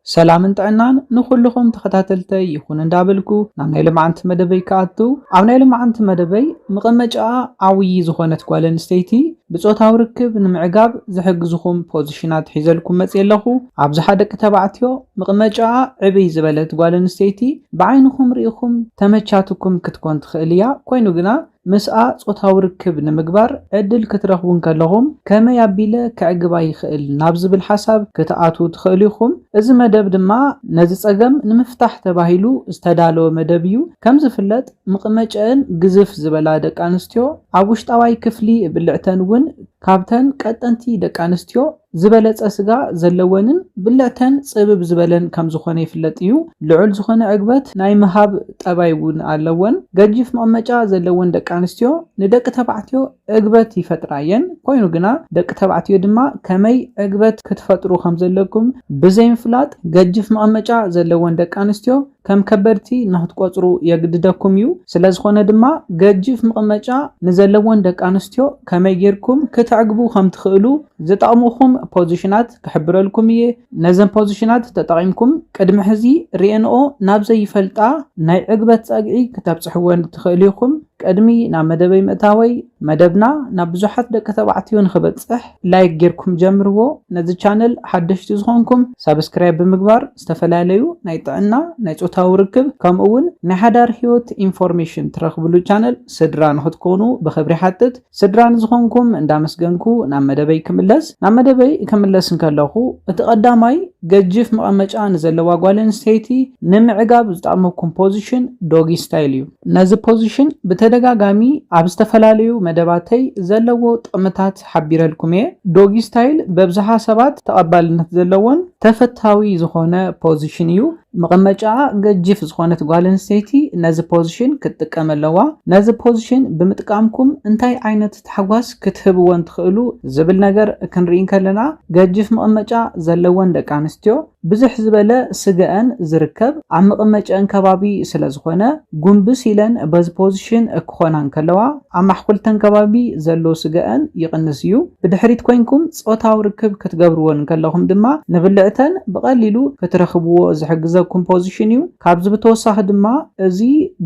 سلام انتعنان نخلكم تخطاتلتي يخون اندابلكو نامناي لمعنت مدبي كاتو عمناي لمعنت مدبي مقمجا عوي زخونت قوالن ستيتي بصوتاو ركب نمعقاب زحقزكم بوزيشنات حيزلكم متيلخو عبزحا دك تبعتيو مقمجا عبي زبلت قوالن ستيتي بعينكم ريخم تمچاتكم كتكون تخيليا كوينو قنا مسأ صوتاو ركب نمقبار عدل كترخبون كاللهم كما يابيله كعقبا يخيل نابز بالحساب كتاعاتو تخيليخم إذا مدب دما نزيس أقم نمفتح تباهيلو استدالو مدبيو كم زفلت مقمجان قزف زبلا دك أنستيو عوشت أواي كفلي باللعتان ون كابتن كاتنتي دك أنستيو زبلت أسقا زلوانن بلعتن صبب زبلن كم زخوني فلتيو لعل زخوني عقبت ناي مهاب تبايون علوان قجف مقمجا زلوان دك أنستيو ندك تبعتيو عقبت يفتراين كوينو قنا دك تبعتيو دما كمي عقبت كتفترو خمزلكم بزين فلات قجف مقمجا زلوان دك أنستيو كم كبرتي نهت قطرو يقددكم يو سلازخونه دما قجف مقمجا نزلوان دك أنستيو كما يجيركم كتعقبو خم تخيلو زتقموخم بوزيشنات كحبرلكم يه نزن بوزيشنات تتقيمكم قدم حزي رينو نابزي يفلطا ناي عقبت صقعي كتابصحوان تخيليكم قدمي نا مدبي متاوي مدبنا نا بزحات دك تبعتيو نخبصح لايك جيركم جمرو نزي چانل حدشتي زخونكم سبسكرايب بمغبار استفلاليو ناي طعنا ناي صوتاو ركب كم اون نحدار هيوت انفورميشن ترخبلو چانل سدران هتكونو بخبري حتت سدران زخونكم اندامسغنكو نا مدبي كملس نا مدبي كملس نكلخو اتقداماي ገጅፍ መቀመጫ ንዘለዋ ጓል አንስተይቲ ንምዕጋብ ዝጣመ ኮምፖዚሽን ዶጊ ስታይል እዩ ነዚ ፖዚሽን በተደጋጋሚ ኣብ ዝተፈላልዩ መደባተይ ዘለዎ ጥቅምታት ሓቢረልኩም እየ ዶጊ ስታይል በብዝሓ ሰባት ተቀባልነት ዘለዎን ተፈታዊ ዝኾነ ፖዚሽን እዩ መቀመጫ ገጅፍ ዝኾነት ጓል አንስተይቲ ነዚ ፖዚሽን ክትጥቀም ኣለዋ ነዚ ፖዚሽን ብምጥቃምኩም እንታይ ዓይነት ተሓጓስ ክትህብዎን ትኽእሉ ዝብል ነገር ክንሪኢን ከለና ገጅፍ መቀመጫ ዘለዎን ደቂ አንስትዮ ብዙሕ ዝበለ ስገአን ዝርከብ ኣብ መቀመጫን ከባቢ ስለ ዝኾነ ጉንብስ ኢለን በዚ ፖዚሽን ክኾናን ከለዋ ኣብ ማሕኩልተን ከባቢ ዘሎ ስገአን ይቅንስ እዩ ብድሕሪት ኮይንኩም ጾታዊ ርክብ ክትገብርዎን ከለኹም ድማ ንብልዕተን ብቐሊሉ ክትረኽብዎ ዝሕግዘኩም ፖዚሽን እዩ ካብዚ ብተወሳኺ ድማ እዚ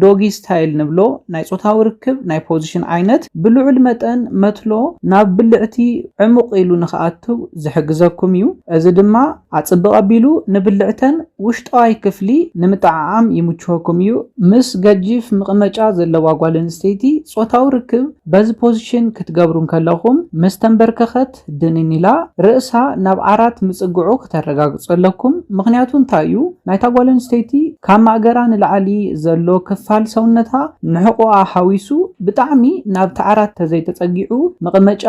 ዶጊ ስታይል ንብሎ ናይ ጾታዊ ርክብ ናይ ፖዚሽን ዓይነት ብልዑል መጠን መትሎ ናብ ብልዕቲ ዕሙቕ ኢሉ ንኽኣትው ዝሕግዘኩም እዩ እዚ ድማ ኣጽብቕ ኣቢሉ ንብልዕተን ውሽጣዊ ክፍሊ ንምጥዓዓም ይምችወኩም እዩ ምስ ገጅፍ መቀመጫ ዘለዋ ጓል አንስተይቲ ጾታዊ ርክብ በዚ ፖዚሽን ክትገብሩን ከለኹም ምስ ተንበርከኸት ድንኒላ ርእሳ ናብ ዓራት ምጽግዑ ከተረጋግጸለኩም ምክንያቱ እንታይ እዩ ናይታ ጓል አንስተይቲ ካብ ማእገራ ንላዕሊ ዘሎ ክፋል ሰውነታ ንሕቁኣ ሓዊሱ ብጣዕሚ ናብ ዓራት ተዘይተጸጊዑ መቀመጫ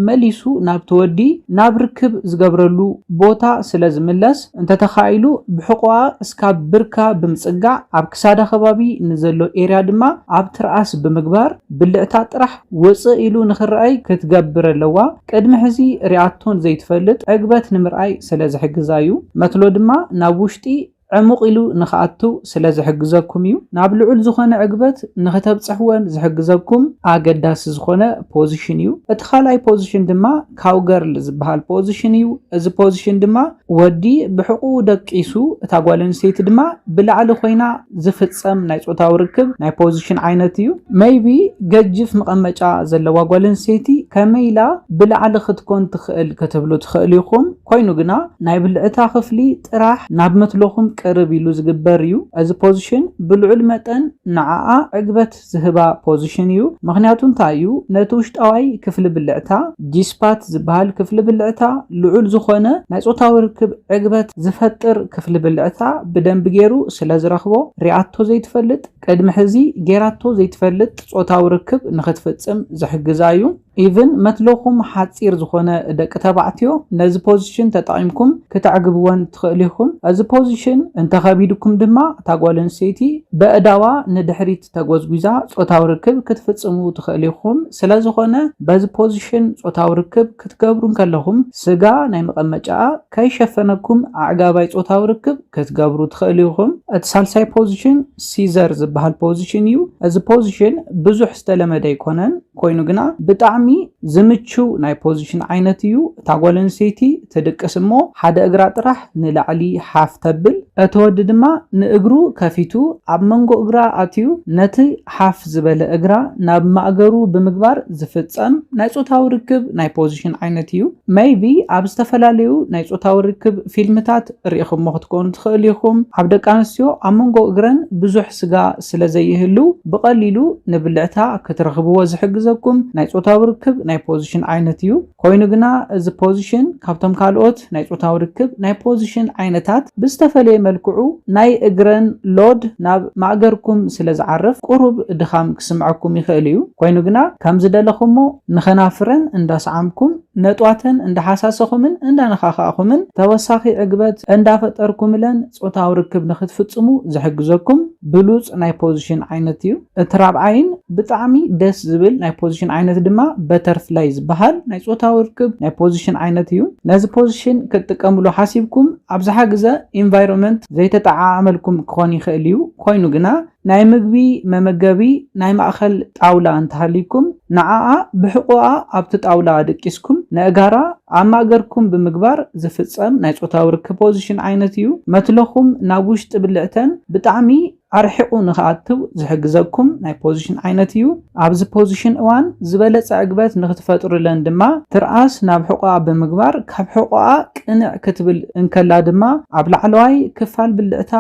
መሊሱ ናብ ተወዲ ናብ ርክብ ዝገብረሉ ቦታ ስለ ዝምለስ እንተተኻኢሉ ብሕቁኣ እስካብ ብርካ ብምጽጋዕ ኣብ ክሳዳ ከባቢ ንዘሎ ኤርያ ድማ ኣብ ትርኣስ ብምግባር ብልዕታ ጥራሕ ወጽእ ኢሉ ንኽርአይ ክትገብር ኣለዋ ቅድሚ ሕዚ ሪኣቶን ዘይትፈልጥ ዕግበት ንምርኣይ ስለ ዝሕግዛ እዩ መትሎ ድማ ናብ ውሽጢ ዕሙቕ ኢሉ ንኽኣትው ስለ ዝሕግዘኩም እዩ ናብ ልዑል ዝኾነ ዕግበት ንኽተብጽሕወን ዝሕግዘኩም ኣገዳሲ ዝኾነ ፖዚሽን እዩ እቲ ካልኣይ ፖዚሽን ድማ ካውገርል ዝበሃል ፖዚሽን እዩ እዚ ፖዚሽን ድማ ወዲ ብሕቁ ደቂሱ እታ ጓል አንስተይቲ ድማ ብላዕሊ ኮይና ዝፍጸም ናይ ጾታዊ ርክብ ናይ ፖዚሽን ዓይነት እዩ ሜይቢ ገጅፍ መቀመጫ ዘለዋ ጓል አንስተይቲ ከመይላ ብላዕሊ ክትኮን ትኽእል ክትብሉ ትኽእሉ ኢኹም ኮይኑ ግና ናይ ብልዕታ ክፍሊ ጥራሕ ናብ መትለኹም ቅርብ ኢሉ ዝግበር እዩ እዚ ፖዚሽን ብልዑል መጠን ንዓኣ ዕግበት ዝህባ ፖዚሽን እዩ ምክንያቱ እንታይ እዩ ነቲ ውሽጣዊ ክፍሊ ብልዕታ ጂስፓት ዝበሃል ክፍሊ ብልዕታ ልዑል ዝኾነ ናይ ጾታዊ ርክብ ዕግበት ዝፈጥር ክፍሊ ብልዕታ ብደንብ ገይሩ ስለ ዝረኽቦ ሪኣቶ ዘይትፈልጥ ቅድሚ ሕዚ ጌራቶ ዘይትፈልጥ ጾታዊ ርክብ ንኽትፈጽም ዝሕግዛ እዩ ኢቭን መትለኹም ሓፂር ዝኾነ ደቂ ተባዕትዮ ነዚ ፖዚሽን ተጠቒምኩም ክትዕግብዎን ትኽእሉ ኢኹም እዚ ፖዚሽን እንተኸቢድኩም ድማ እታ ጓል አንስተይቲ በእዳዋ ንድሕሪት ተጎዝጉዛ ጾታዊ ርክብ ክትፍጽሙ ትኽእሉ ኢኹም ስለዝኾነ በዚ ፖዚሽን ጾታዊ ርክብ ክትገብሩን ከለኹም ስጋ ናይ መቀመጫ ከይሸፈነኩም ኣዕጋባይ ጾታዊ ርክብ ክትገብሩ ትኽእሉ ኢኹም እቲ ሳልሳይ ፖዚሽን ሲዘር ዝበሃል ፖዚሽን እዩ እዚ ፖዚሽን ብዙሕ ዝተለመደ ኣይኮነን ኮይኑ ግና ብጣዕሚ ብጣዕሚ ዝምቹ ናይ ፖዚሽን ዓይነት እዩ እታ ጓል ኣንስተይቲ ትድቅስ እሞ ሓደ እግራ ጥራሕ ንላዕሊ ሓፍ ተብል እቲ ወዲ ድማ ንእግሩ ከፊቱ ኣብ መንጎ እግራ ኣትዩ ነቲ ሓፍ ዝበለ እግራ ናብ ማእገሩ ብምግባር ዝፍጸም ናይ ጾታዊ ርክብ ናይ ፖዚሽን ዓይነት እዩ ሜይቢ ኣብ ዝተፈላለዩ ናይ ጾታዊ ርክብ ፊልምታት ርኢኹም ክትኮኑ ትኽእሉ ኢኹም ኣብ ደቂ ኣንስትዮ ኣብ መንጎ እግረን ብዙሕ ስጋ ስለ ዘይህሉ ብቐሊሉ ንብልዕታ ክትረኽብዎ ዝሕግዘኩም ናይ ጾታዊ ርክብ ናይ ፖዚሽን ዓይነት እዩ ኮይኑ ግና እዚ ፖዚሽን ካብቶም ካልኦት ናይ ጾታዊ ርክብ ናይ ፖዚሽን ዓይነታት ብዝተፈለየ መልክዑ ናይ እግረን ሎድ ናብ ማእገርኩም ስለ ዝዓርፍ ቁሩብ ድኻም ክስምዐኩም ይኽእል እዩ ኮይኑ ግና ከም ዝደለኹሞ ንኸናፍረን እንዳሰዓምኩም ነጧተን እንዳሓሳሰኹምን እንዳነኻኻኹምን ተወሳኺ ዕግበት እንዳፈጠርኩምለን ጾታዊ ርክብ ንኽትፍጽሙ ዝሕግዘኩም ብሉጽ ናይ ፖዚሽን ዓይነት እዩ እቲ ራብዓይን ብጣዕሚ ደስ ዝብል ናይ ፖዚሽን ዓይነት ድማ በተርፍላይ ዝበሃል ናይ ጾታዊ ርክብ ናይ ፖዚሽን ዓይነት እዩ ነዚ ፖዚሽን ክትጥቀምሉ ሓሲብኩም ኣብዝሓ ግዜ ኢንቫይሮንመንት ዘይተጠዓዓመልኩም ክኾን ይኽእል እዩ ኮይኑ ግና ናይ ምግቢ መመገቢ ናይ ማእኸል ጣውላ እንተሃሊኩም ንዓኣ ብሕቁኣ ኣብቲ ጣውላ ደቂስኩም ንእጋራ ኣብ ማእገርኩም ብምግባር ዝፍጸም ናይ ጾታዊ ርክብ ፖዚሽን ዓይነት እዩ መትለኹም ናብ ውሽጢ ብልዕተን ብጣዕሚ ኣርሒቑ ንኽኣትው ዝሕግዘኩም ናይ ፖዚሽን ዓይነት እዩ ኣብዚ ፖዚሽን እዋን ዝበለፀ ዕግበት ንኽትፈጥሩለን ድማ ትርኣስ ናብ ሕቁኣ ብምግባር ካብ ሕቁኣ ቅንዕ ክትብል እንከላ ድማ ኣብ ላዕለዋይ ክፋል ብልዕታ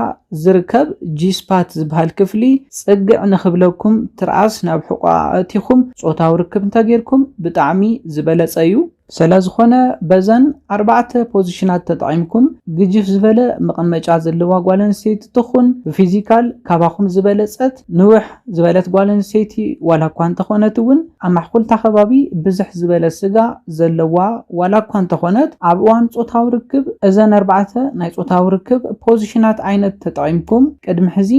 ዝርከብ ጂስፓት ዝበሃል ክፍሊ ጽግዕ ንኽብለኩም ትርኣስ ናብ ሕቁኣ ኣእቲኹም ጾታዊ ርክብ እንተጌርኩም ብጣዕሚ ዝበለፀ እዩ ስለዝኾነ በዘን 4 ፖዚሽናት ተጠቒምኩም ግጅፍ ዝበለ መቐመጫ ዘለዋ ጓል ኣንስተይቲ ትኹን ብፊዚካል ካባኹም ዝበለፀት ንውሕ ዝበለት ጓል ኣንስተይቲ ዋላ እኳ እንተኾነት እውን ኣብ ማሕኩልታ ከባቢ ብዝሕ ዝበለ ስጋ ዘለዋ ዋላ እኳ እንተኾነት ኣብ እዋን ጾታዊ ርክብ እዘን 4 ናይ ጾታዊ ርክብ ፖዚሽናት ዓይነት ተጠቒምኩም ቅድሚ ሕዚ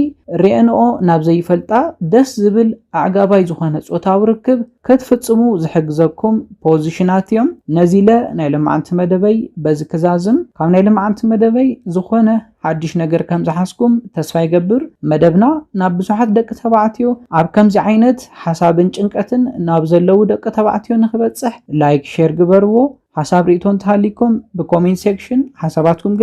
ርአንኦ ናብ ዘይፈልጣ ደስ ዝብል ኣዕጋባይ ዝኾነ ጾታዊ ርክብ ክትፍጽሙ ዝሕግዘኩም ፖዚሽናት እዮም ነዚለ ናይ ልምዓንቲ መደበይ በዚ ክዛዝም ካብ ናይ ልምዓንቲ መደበይ ዝኾነ ሓድሽ ነገር ከም ዝሓስኩም ተስፋ ይገብር መደብና ናብ ብዙሓት ደቂ ተባዕትዮ ኣብ ከምዚ ዓይነት ሓሳብን ጭንቀትን ናብ ዘለው ደቂ ተባዕትዮ ንኽበጽሕ ላይክ ሼር ግበርዎ ሓሳብ ርእቶ እንተሃሊኩም ብኮሜንት ሴክሽን ሓሳባትኩም